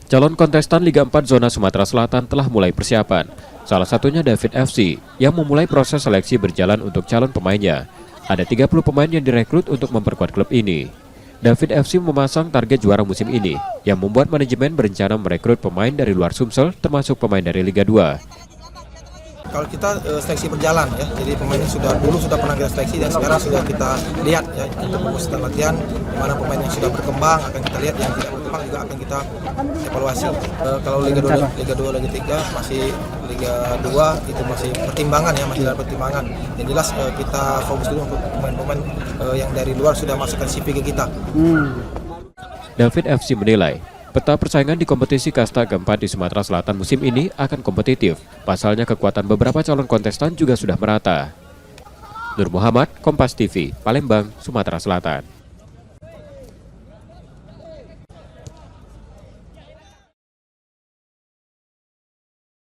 Calon kontestan Liga 4 Zona Sumatera Selatan telah mulai persiapan. Salah satunya David FC yang memulai proses seleksi berjalan untuk calon pemainnya. Ada 30 pemain yang direkrut untuk memperkuat klub ini. David FC memasang target juara musim ini, yang membuat manajemen berencana merekrut pemain dari luar Sumsel termasuk pemain dari Liga 2. Kalau kita seleksi berjalan ya, jadi pemainnya dulu sudah pernah kita seleksi dan sekarang sudah kita lihat ya, kita fokus latihan, mana pemain yang sudah berkembang akan kita lihat, yang tidak berkembang juga akan kita evaluasi. Kalau Liga 2, Liga 3 masih Liga 2 itu masih pertimbangan ya, masih dalam pertimbangan. Yang jelas kita fokus dulu untuk pemain-pemain yang dari luar sudah masukkan CV ke kita. David FC menilai peta persaingan di kompetisi kasta keempat di Sumatera Selatan musim ini akan kompetitif. Pasalnya kekuatan beberapa calon kontestan juga sudah merata. Nur Muhammad, Kompas TV, Palembang, Sumatera Selatan.